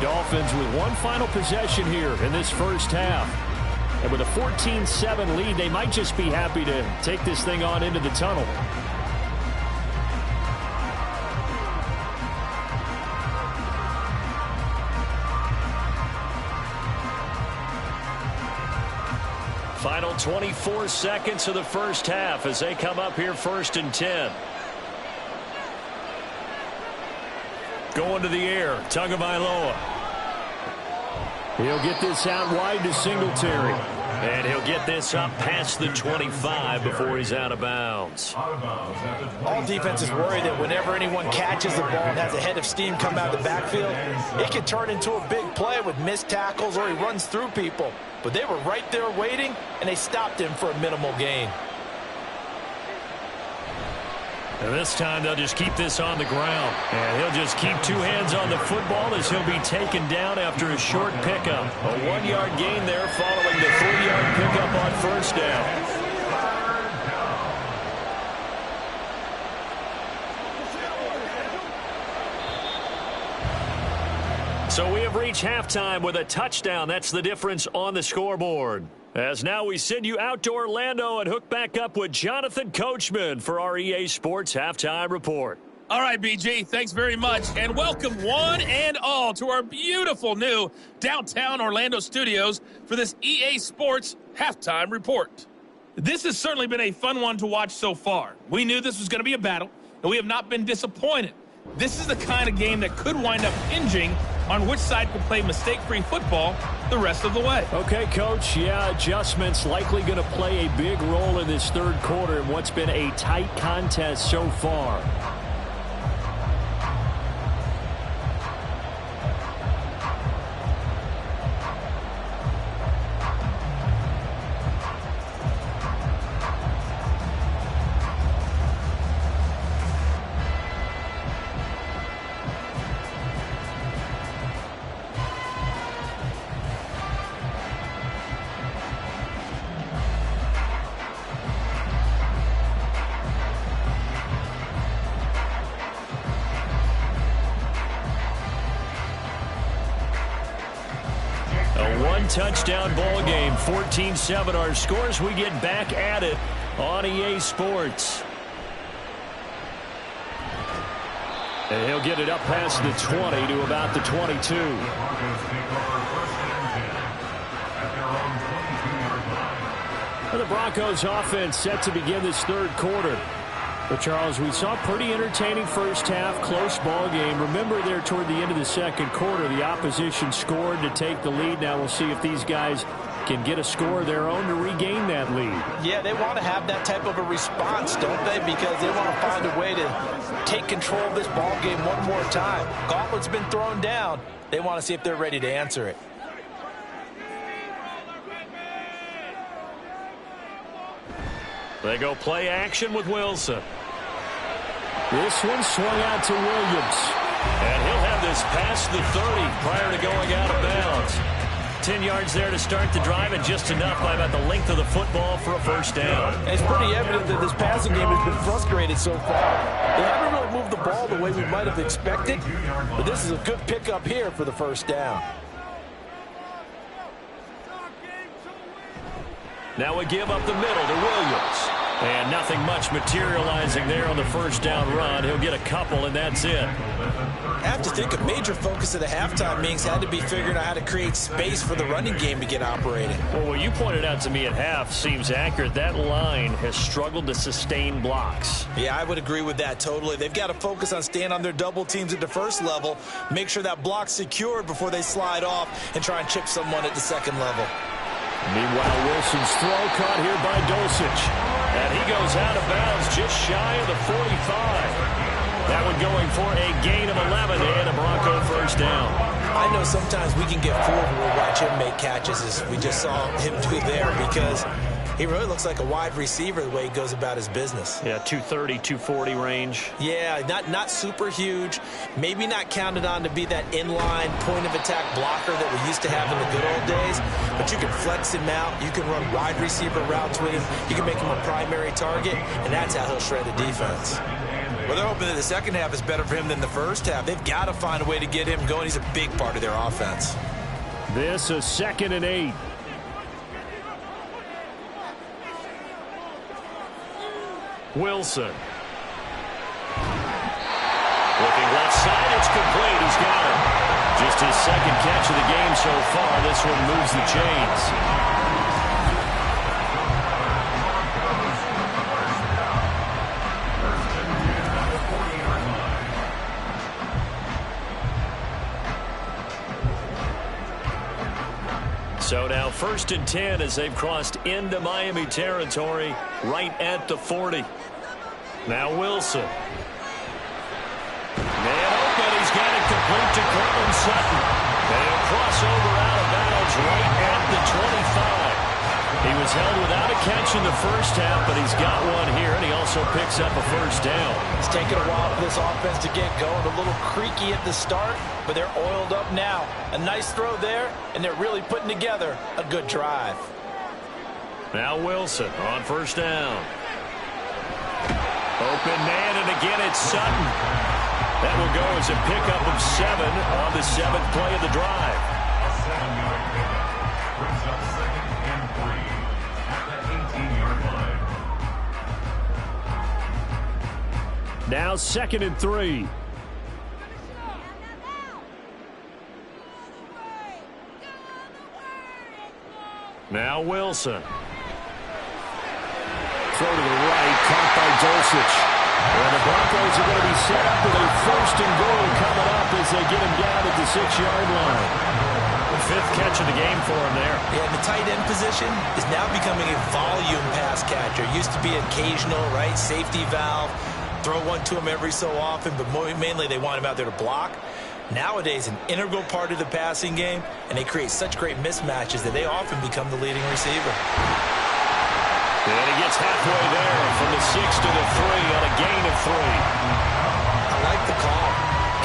Dolphins with one final possession here in this first half. And with a 14-7 lead, they might just be happy to take this thing on into the tunnel. Final 24 seconds of the first half as they come up here 1st and 10. Going to the air, Tagovailoa. He'll get this out wide to Singletary. And he'll get this up past the 25 before he's out of bounds. All defenses worry that whenever anyone catches the ball and has a head of steam come out of the backfield, it can turn into a big play with missed tackles or he runs through people. But they were right there waiting, and they stopped him for a minimal gain. And this time they'll just keep this on the ground. And he'll just keep two hands on the football as he'll be taken down after a short pickup. A 1-yard gain there following the 3-yard pickup on first down. So we have reached halftime with a touchdown. That's the difference on the scoreboard. As now we send you out to Orlando and hook back up with Jonathan Coachman for our EA Sports Halftime Report. All right, BG, thanks very much. And welcome one and all to our beautiful new downtown Orlando studios for this EA Sports Halftime Report. This has certainly been a fun one to watch so far. We knew this was going to be a battle, and we have not been disappointed. This is the kind of game that could wind up hinging on which side can play mistake-free football the rest of the way. Okay, Coach, yeah, adjustments likely going to play a big role in this third quarter in what's been a tight contest so far. Touchdown ball game, 14-7 our scores. We get back at it on EA Sports. And he'll get it up past the 20 to about the 22. And the Broncos offense set to begin this third quarter. But, Charles, we saw a pretty entertaining first half, close ball game. Remember there toward the end of the second quarter, the opposition scored to take the lead. Now we'll see if these guys can get a score of their own to regain that lead. Yeah, they want to have that type of a response, don't they? Because they want to find a way to take control of this ball game one more time. Gauntlet's been thrown down. They want to see if they're ready to answer it. They go play action with Wilson. This one swung out to Williams. And he'll have this past the 30 prior to going out of bounds. 10 yards there to start the drive, and just enough by about the length of the football for a first down. And it's pretty evident that this passing game has been frustrated so far. They haven't really moved the ball the way we might have expected, but this is a good pickup here for the first down. Now we give up the middle to Williams. And nothing much materializing there on the first down run. He'll get a couple, and that's it. I have to think a major focus of the halftime meetings had to be figuring out how to create space for the running game to get operating. Well, what you pointed out to me at half seems accurate. That line has struggled to sustain blocks. Yeah, I would agree with that totally. They've got to focus on staying on their double teams at the first level, make sure that block's secured before they slide off and try and chip someone at the second level. Meanwhile, Wilson's throw caught here by Dulcich. And he goes out of bounds just shy of the 45. That one going for a gain of 11 and a Bronco first down. I know sometimes we can get fooled when we watch him make catches, as we just saw him do there, because he really looks like a wide receiver the way he goes about his business. Yeah, 230, 240 range. Yeah, not super huge. Maybe not counted on to be that inline point-of-attack blocker that we used to have in the good old days. But you can flex him out. You can run wide receiver routes with him. You can make him a primary target, and that's how he'll shred a defense. Well, they're hoping that the second half is better for him than the first half. They've got to find a way to get him going. He's a big part of their offense. This is 2nd and 8. Wilson. Looking left side, it's complete. He's got it. Just his second catch of the game so far. This one moves the chains. So now 1st and 10 as they've crossed into Miami territory right at the 40. Now Wilson. Man open. He's got it complete to Cortland Sutton. And he'll cross over out of bounds right at the 25. He was held without a catch in the first half, but he's got one here, and he also picks up a first down. It's taken a while for this offense to get going. A little creaky at the start, but they're oiled up now. A nice throw there, and they're really putting together a good drive. Now Wilson on first down. Open man, and again it's Sutton. That will go as a pickup of 7 on the 7th play of the drive. Brings up 2nd and 3 at the 18-yard line. Now 2nd and 3. Now Wilson. Throw to the right, caught by Dulcich. And the Broncos are going to be set up with a 1st and goal coming up as they get him down at the 6-yard line. The 5th catch of the game for him there. Yeah, the tight end position is now becoming a volume pass catcher. Used to be occasional, right? Safety valve. Throw one to him every so often, but mainly they want him out there to block. Nowadays, an integral part of the passing game, and they create such great mismatches that they often become the leading receiver. And he gets halfway there from the 6 to the 3 on a gain of 3. I like the call.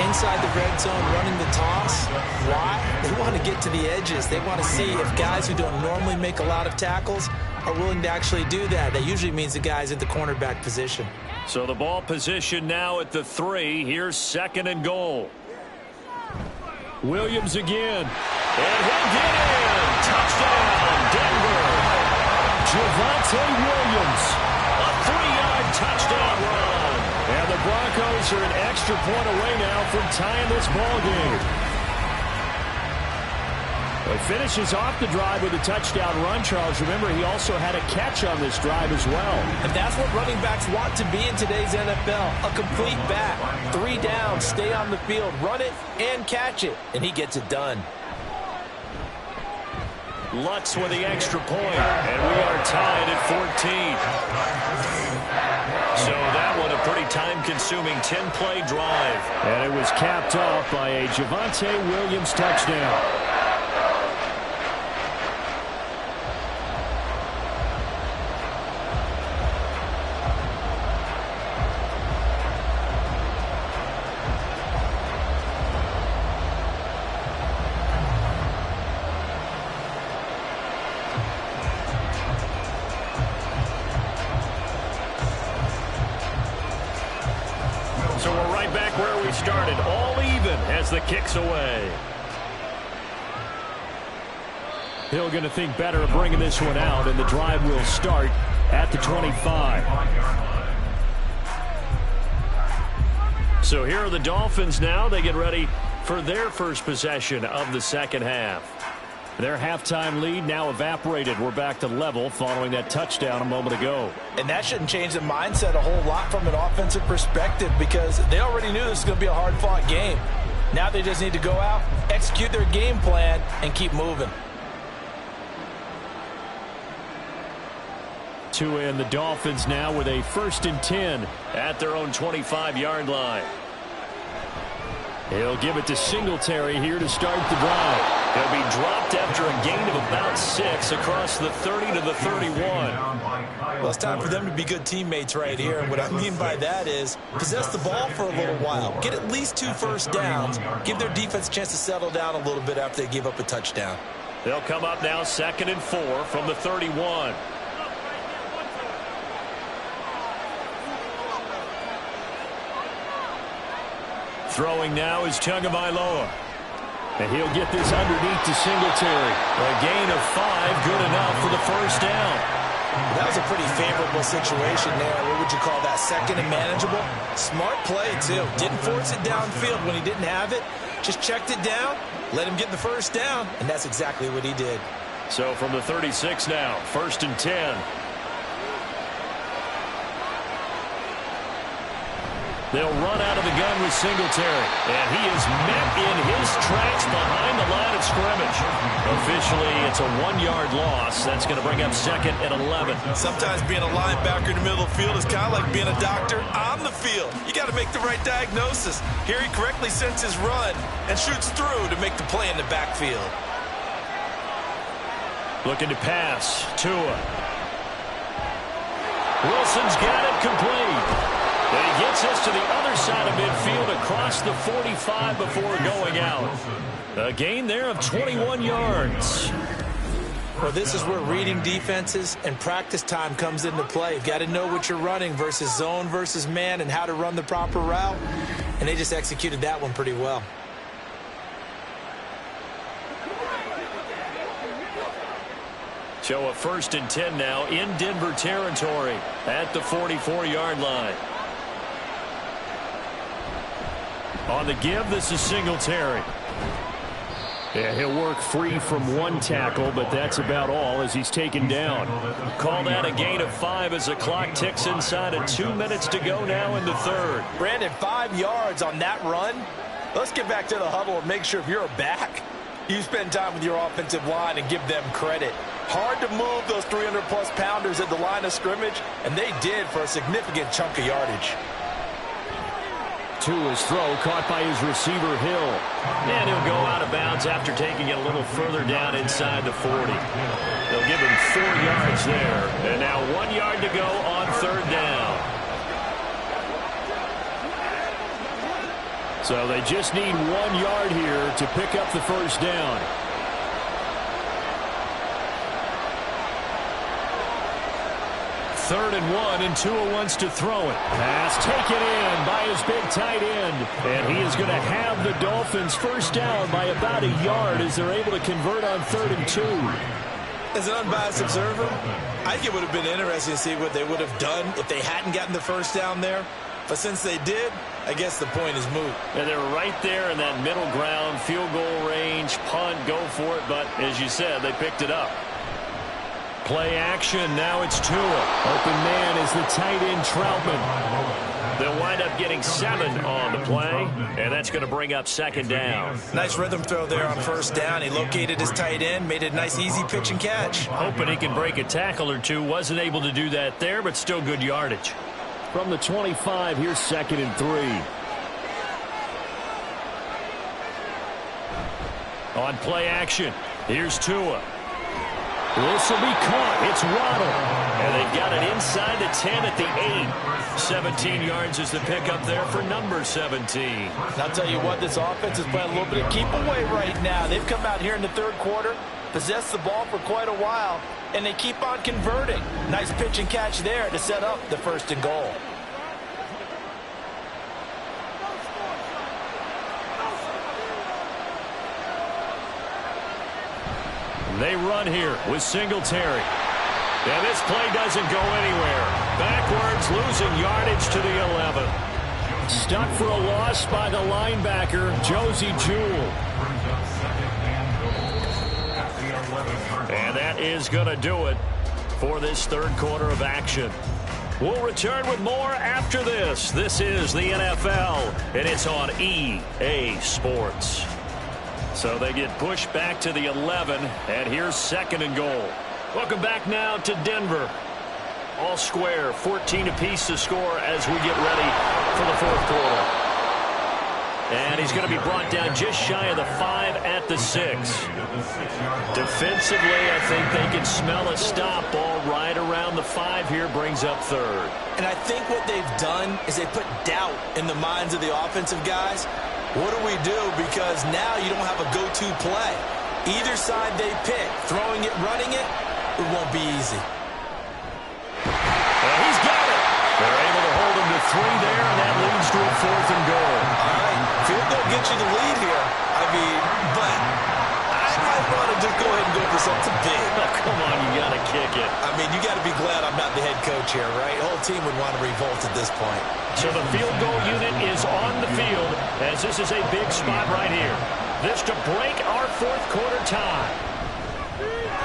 Inside the red zone, running the toss. Why? They want to get to the edges. They want to see if guys who don't normally make a lot of tackles are willing to actually do that. That usually means the guys at the cornerback position. So the ball position now at the 3. Here's 2nd and goal. Williams again. And he'll get in. Touchdown, Denver. Javonte Williams. A 3-yard touchdown run. And the Broncos are an extra point away now from tying this ball game. He finishes off the drive with a touchdown run, Charles. Remember, he also had a catch on this drive as well. And that's what running backs want to be in today's NFL. A complete back. 3 down, stay on the field, run it, and catch it. And he gets it done. Lutz with the extra point, and we are tied at 14. So that one a pretty time-consuming 10-play drive. And it was capped off by a Javonte Williams touchdown. So we're right back where we started, all even as the kick's away. Hill going to think better of bringing this one out, and the drive will start at the 25. So here are the Dolphins now. They get ready for their first possession of the second half. Their halftime lead now evaporated. We're back to level following that touchdown a moment ago. And that shouldn't change the mindset a whole lot from an offensive perspective because they already knew this was going to be a hard-fought game. Now they just need to go out, execute their game plan, and keep moving. To end the Dolphins now with a 1st and 10 at their own 25-yard line. He'll give it to Singletary here to start the drive. He'll be dropped after a gain of about 6 across the 30 to the 31. Well, it's time for them to be good teammates right here. And what I mean by that is possess the ball for a little while. Get at least 2 first downs. Give their defense a chance to settle down a little bit after they give up a touchdown. They'll come up now 2nd and 4 from the 31. Throwing now is Tagovailoa. And he'll get this underneath to Singletary. A gain of 5, good enough for the first down. That was a pretty favorable situation there. What would you call that? Second and manageable? Smart play, too. Didn't force it downfield when he didn't have it. Just checked it down, let him get the first down, and that's exactly what he did. So from the 36 now, 1st and 10. They'll run out of the gun with Singletary. And he is met in his tracks behind the line of scrimmage. Officially, it's a 1-yard loss. That's going to bring up 2nd and 11. Sometimes being a linebacker in the middle of the field is kind of like being a doctor on the field. You got to make the right diagnosis. Here he correctly sends his run and shoots through to make the play in the backfield. Looking to pass. Tua. Wilson's got it complete. And he gets this to the other side of midfield across the 45 before going out. A gain there of 21 yards. Well, this is where reading defenses and practice time comes into play. You've got to know what you're running versus zone versus man and how to run the proper route. And they just executed that one pretty well. So a 1st and 10 now in Denver territory at the 44-yard line. On the give, this is Singletary. Yeah, he'll work free from one tackle, but that's about all as he's taken down. Call that a gain of 5 as the clock ticks inside of 2 minutes to go now in the 3rd. Brandon, 5 yards on that run. Let's get back to the huddle and make sure if you're a back, you spend time with your offensive line and give them credit. Hard to move those 300-plus pounders at the line of scrimmage, and they did for a significant chunk of yardage. Tua's throw caught by his receiver Hill. And he'll go out of bounds after taking it a little further down inside the 40. They'll give him 4 yards there. And now 1 yard to go on 3rd down. So they just need 1 yard here to pick up the first down. Third and 1, and Tua wants to throw it. Pass taken in by his big tight end. And he is going to have the Dolphins first down by about 1 yard as they're able to convert on 3rd and 2. As an unbiased observer, I think it would have been interesting to see what they would have done if they hadn't gotten the first down there. But since they did, I guess the point is moot. And they're right there in that middle ground, field goal range, punt, go for it. But as you said, they picked it up. Play action. Now it's Tua. Open man is the tight end Troutman. They'll wind up getting 7 on the play, and that's going to bring up 2nd down. Nice rhythm throw there on 1st down. He located his tight end, made it a nice easy pitch and catch. Hoping he can break a tackle or two. Wasn't able to do that there, but still good yardage. From the 25, here's 2nd and 3. On play action, here's Tua. This will be caught. It's Waddle. And they've got it inside the 10 at the 8. 17 yards is the pickup there for number 17. And I'll tell you what, this offense is playing a little bit of keep away right now. They've come out here in the 3rd quarter, possessed the ball for quite a while, and they keep on converting. Nice pitch and catch there to set up the 1st and goal. They run here with Singletary. And this play doesn't go anywhere. Backwards, losing yardage to the 11. Stuck for a loss by the linebacker, Josie Jewell. And that is going to do it for this 3rd quarter of action. We'll return with more after this. This is the NFL, and it's on EA Sports. So they get pushed back to the 11, and here's 2nd and goal. Welcome back now to Denver. All square, 14 apiece to score as we get ready for the 4th quarter. And he's going to be brought down just shy of the 5 at the 6. Defensively, I think they can smell a stop ball right around the 5 here, brings up 3rd. And I think what they've done is they put doubt in the minds of the offensive guys. What do we do? Because now you don't have a go-to play. Either side they pick, throwing it, running it, it won't be easy. And he's got it. They're able to hold him to 3 there, and that leads to a 4th and goal. All right, get you the lead here. I mean, but I might want to just go ahead and go for something big. Oh, come on, you got to kick it. I mean, you got to be glad I'm not the head coach here, right? The whole team would want to revolt at this point. So the field goal unit is on the field as this is a big spot right here. This to break our fourth quarter tie.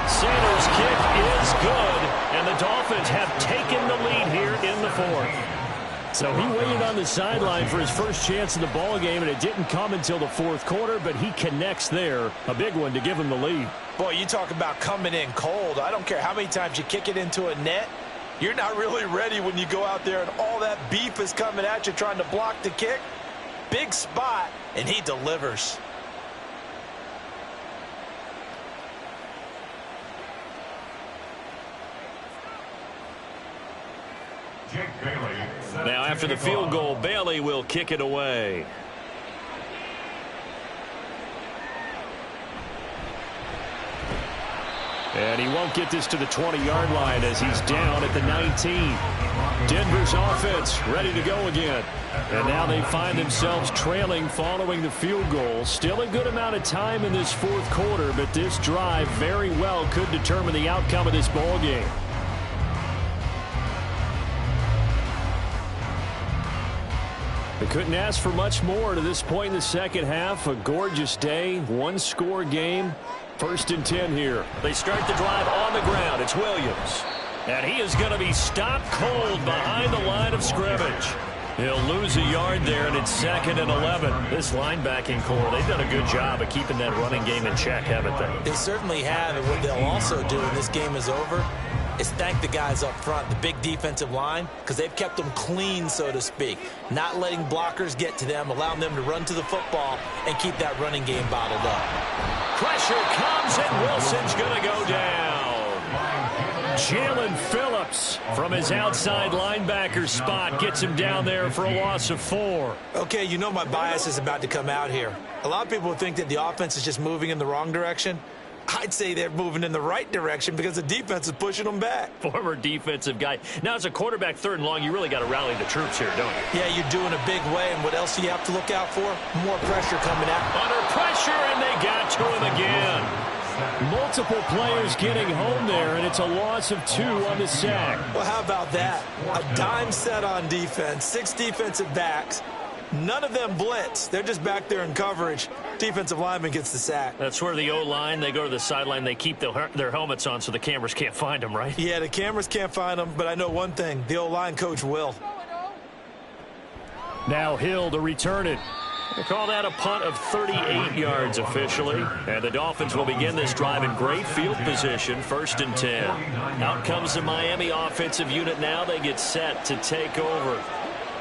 Sanders' kick is good, and the Dolphins have taken the lead here in the fourth. So he waited on the sideline for his first chance in the ball game, and it didn't come until the fourth quarter, but he connects there. A big one to give him the lead. Boy, you talk about coming in cold. I don't care how many times you kick it into a net. You're not really ready when you go out there and all that beef is coming at you trying to block the kick. Big spot, and he delivers. Now, after the field goal, Bailey will kick it away. And he won't get this to the 20-yard line as he's down at the 19. Denver's offense ready to go again. And now they find themselves trailing following the field goal. Still a good amount of time in this fourth quarter, but this drive very well could determine the outcome of this ball game. They couldn't ask for much more to this point in the second half. A gorgeous day, one-score game. 1st and 10 here. They start the drive on the ground. It's Williams. And he is going to be stopped cold behind the line of scrimmage. He'll lose a yard there, and it's 2nd and 11. This linebacking core, they've done a good job of keeping that running game in check, haven't they? They certainly have, and what they'll also do when this game is over is thank the guys up front, the big defensive line, because they've kept them clean, so to speak. Not letting blockers get to them, allowing them to run to the football and keep that running game bottled up. Pressure comes, and Wilson's going to go down. Jalen Phillips from his outside linebacker spot gets him down there for a loss of 4. Okay, you know my bias is about to come out here. A lot of people think that the offense is just moving in the wrong direction. I'd say they're moving in the right direction because the defense is pushing them back. Former defensive guy. Now, as a quarterback 3rd and long, you really got to rally the troops here, don't you? Yeah, you're doing a big way, and what else do you have to look out for? More pressure coming out. Under pressure, and they got to him again. Multiple players getting home there, and it's a loss of 2 on the sack. Well, how about that? A dime set on defense, 6 defensive backs. None of them blitz. They're just back there in coverage. Defensive lineman gets the sack. That's where the O-line, they go to the sideline, they keep their helmets on so the cameras can't find them, right? Yeah, the cameras can't find them, but I know one thing. The O-line coach will. Now Hill to return it. They call that a punt of 38 yards officially. And the Dolphins will begin this drive in great field position, 1st and 10. Out comes the Miami offensive unit now. They get set to take over.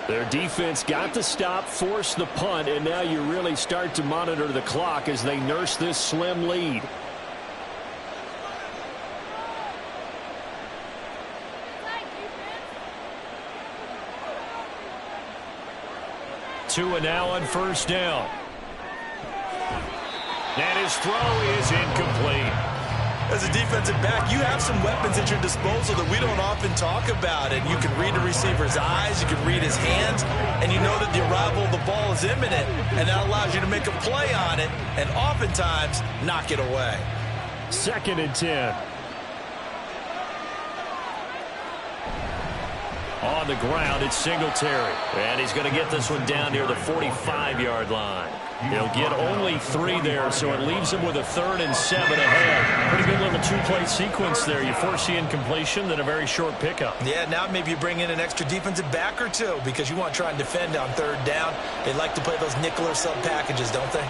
Their defense got the stop, forced the punt, and now you really start to monitor the clock as they nurse this slim lead. Tua now on 1st down. And his throw is incomplete. As a defensive back, you have some weapons at your disposal that we don't often talk about. And you can read the receiver's eyes, you can read his hands, and you know that the arrival of the ball is imminent. And that allows you to make a play on it and oftentimes knock it away. 2nd and 10. On the ground, it's Singletary. And he's going to get this one down near the 45-yard line. He'll get only 3 there, so it leaves him with a 3rd and 7 ahead. Pretty good little 2-play sequence there. You force the incompletion, then a very short pickup. Yeah, now maybe you bring in an extra defensive back or 2 because you want to try and defend on 3rd down. They like to play those nickel or sub packages, don't they?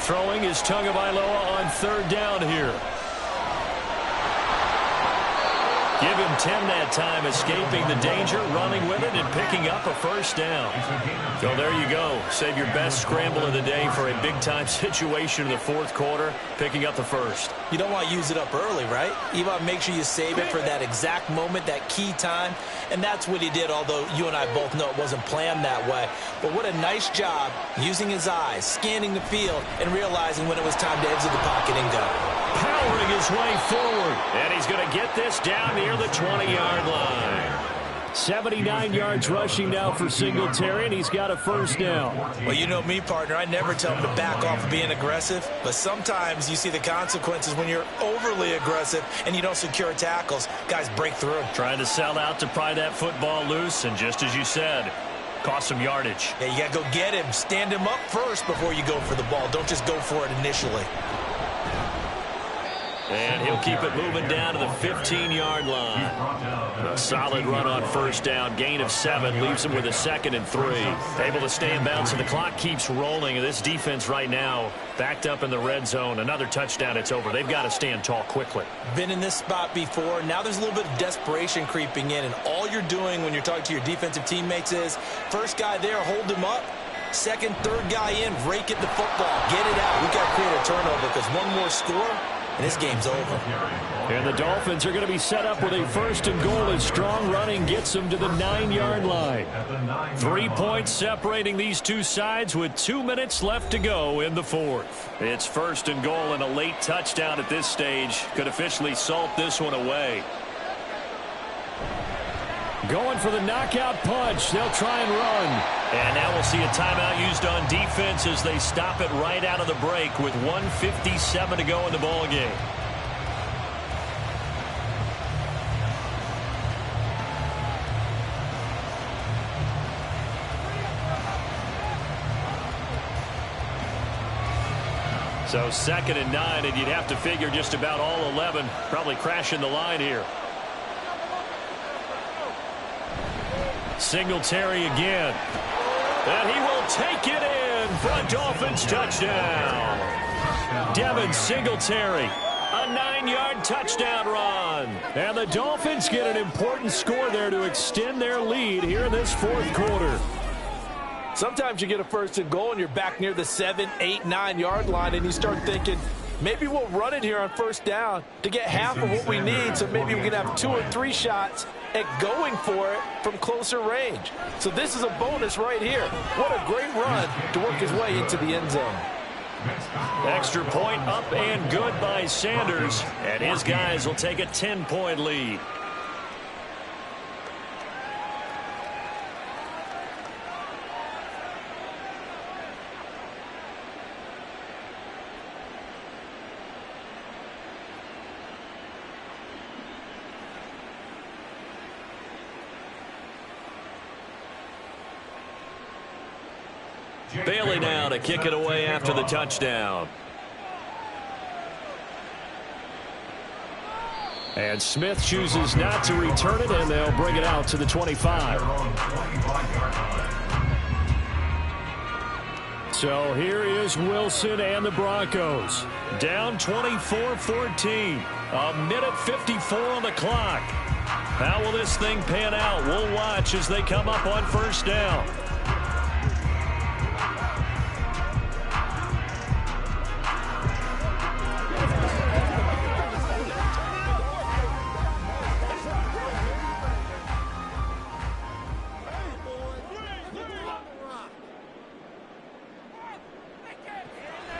Throwing is Tagovailoa on 3rd down here. Give him 10 that time, escaping the danger, running with it, and picking up a 1st down. So there you go. Save your best scramble of the day for a big-time situation in the 4th quarter, picking up the 1st. You don't want to use it up early, right? You want to make sure you save it for that exact moment, that key time. And that's what he did, although you and I both know it wasn't planned that way. But what a nice job using his eyes, scanning the field, and realizing when it was time to exit the pocket and go. powering his way forward. And he's going to get this down near the 20-yard line. 79 yards rushing now for Singletary, and he's got a first down. Well, you know me, partner. I never tell him to back off of being aggressive, but sometimes you see the consequences when you're overly aggressive and you don't secure tackles. Guys break through. Trying to sell out to pry that football loose, and just as you said, cost some yardage. Yeah, you got to go get him. Stand him up first before you go for the ball. Don't just go for it initially. And he'll keep it moving down to the 15-yard line. A solid run on first down. Gain of 7 leaves him with a 2nd and 3. Able to stay in bounds, and the clock keeps rolling. And this defense right now backed up in the red zone. Another touchdown, it's over. They've got to stand tall quickly. Been in this spot before. Now there's a little bit of desperation creeping in. And all you're doing when you're talking to your defensive teammates is, first guy there, hold him up. Second, third guy in, rake at the football. Get it out. We've got to create a turnover because one more score, and this game's over. And the Dolphins are going to be set up with a 1st and goal as strong running gets them to the 9-yard line. 3 points separating these two sides with 2 minutes left to go in the 4th. It's 1st and goal, and a late touchdown at this stage could officially salt this one away. Going for the knockout punch. They'll try and run. And now we'll see a timeout used on defense as they stop it right out of the break with 1:57 to go in the ball game. So 2nd and 9, and you'd have to figure just about all 11 probably crashing the line here. Singletary again. And he will take it in for a Dolphins touchdown. Devin Singletary, a 9-yard touchdown run. And the Dolphins get an important score there to extend their lead here in this 4th quarter. Sometimes you get a 1st and goal and you're back near the 7, 8, 9-yard line and you start thinking, maybe we'll run it here on 1st down to get half of what we need, so maybe we can have 2 or 3 shots at going for it from closer range. So this is a bonus right here. What a great run to work his way into the end zone. Extra point up and good by Sanders, and his guys will take a 10-point lead. Bailey now to kick it away after the touchdown. And Smith chooses not to return it, and they'll bring it out to the 25. So here is Wilson and the Broncos. Down 24-14. A minute 54 on the clock. How will this thing pan out? We'll watch as they come up on 1st down.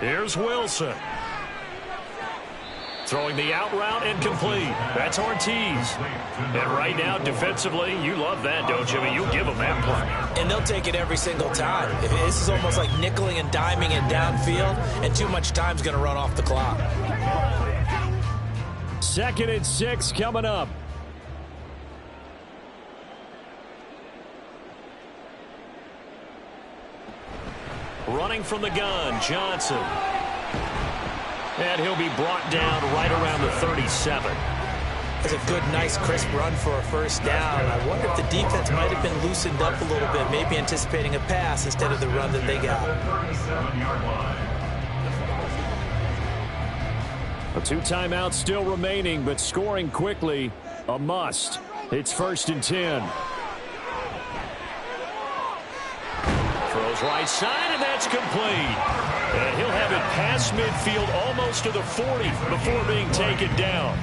Here's Wilson. Throwing the out route incomplete. That's Ortiz. And right now, defensively, you love that, don't you? I mean, you give them that play. And they'll take it every single time. This is almost like nickeling and diming it downfield, and too much time's going to run off the clock. 2nd and 6 coming up. Running from the gun, Johnson. And he'll be brought down right around the 37. That's a good, nice, crisp run for a 1st down. I wonder if the defense might have been loosened up a little bit, maybe anticipating a pass instead of the run that they got. A 2 timeouts still remaining, but scoring quickly, a must. It's 1st and 10. Throws right side, and that's complete. And he'll have it past midfield almost to the 40 before being taken down.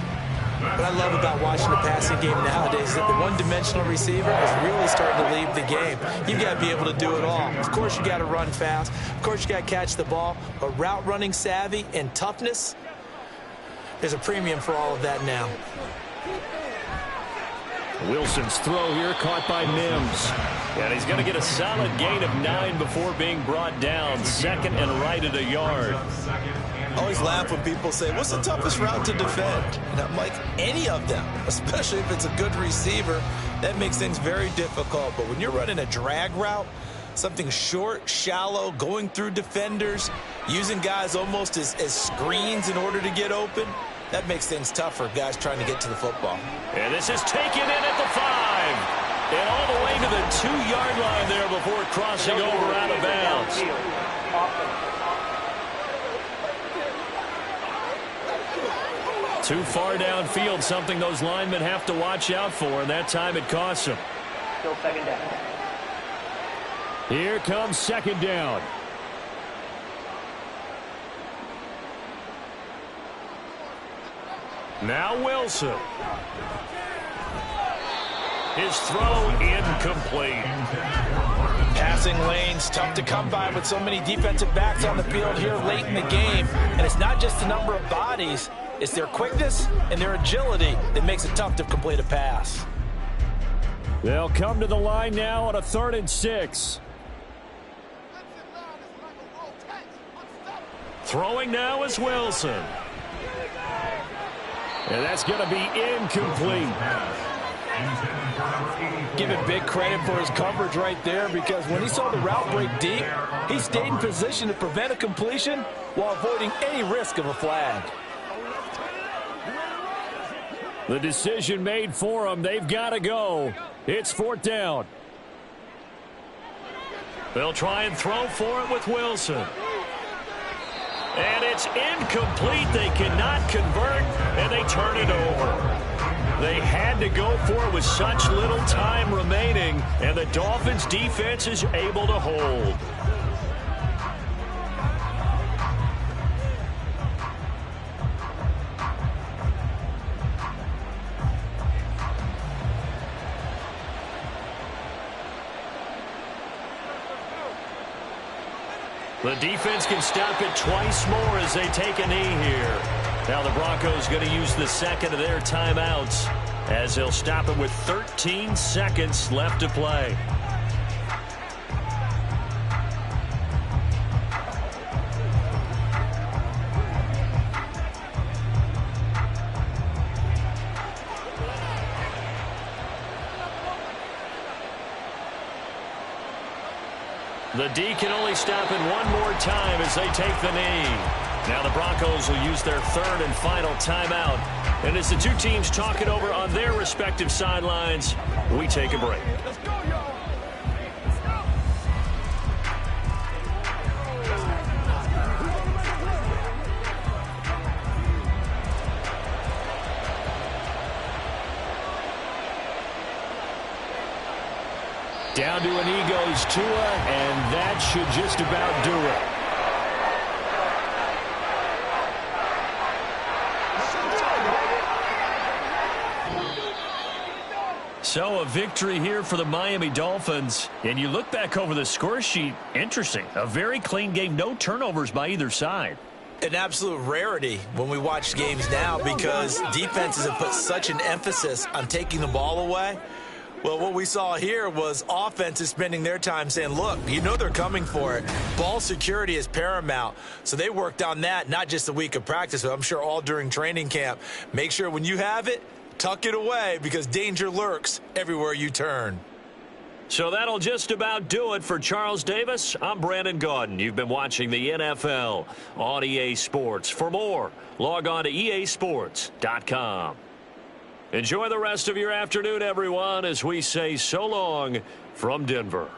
What I love about watching the passing game nowadays is that the one-dimensional receiver is really starting to leave the game. You've got to be able to do it all. Of course, you got to run fast. Of course, you got to catch the ball. But route running savvy and toughness, There's a premium for all of that now. Wilson's throw here caught by Mims. And he's going to get a solid gain of 9 before being brought down. Second and right at a yard. I always laugh when people say, what's the toughest route to defend? And I'm like, any of them, especially if it's a good receiver. That makes things very difficult. But when you're running a drag route, something short, shallow, going through defenders, using guys almost as screens in order to get open, that makes things tough for guys trying to get to the football. And this is taken in at the 5. And all the way to the 2-yard line there before crossing over out of bounds. Too far downfield, something those linemen have to watch out for, and that time it costs them. Still second down. Here comes second down. Now Wilson. His throw incomplete. Passing lanes tough to come by with so many defensive backs on the field here late in the game. And it's not just the number of bodies, it's their quickness and their agility that makes it tough to complete a pass. They'll come to the line now on a 3rd and 6. Throwing now is Wilson. And that's going to be incomplete. Give him big credit for his coverage right there, because when he saw the route break deep, he stayed in position to prevent a completion while avoiding any risk of a flag. The decision made for them. They've got to go. It's 4th down. They'll try and throw for it with Wilson. And it's incomplete. They cannot convert, and they turn it over. They had to go for it with such little time remaining, and the Dolphins defense is able to hold. The defense can stop it twice more as they take a knee here. Now the Broncos going to use the second of their timeouts as they'll stop it with 13 seconds left to play. The D can only stop it one more time as they take the knee. Now the Broncos will use their 3rd and final timeout. And as the two teams talk it over on their respective sidelines, we take a break. Let's go, y'all. Let's go. Down to a knee goes Tua, and that should just about do it. So a victory here for the Miami Dolphins. And you look back over the score sheet, interesting. A very clean game, no turnovers by either side. An absolute rarity when we watch games now, because defenses have put such an emphasis on taking the ball away. Well, what we saw here was offenses spending their time saying, look, you know they're coming for it. Ball security is paramount. So they worked on that, not just a week of practice, but I'm sure all during training camp. Make sure when you have it, tuck it away, because danger lurks everywhere you turn. So that'll just about do it for Charles Davis. I'm Brandon Gaudin. You've been watching the NFL on EA Sports. For more, log on to easports.com. Enjoy the rest of your afternoon, everyone, as we say so long from Denver.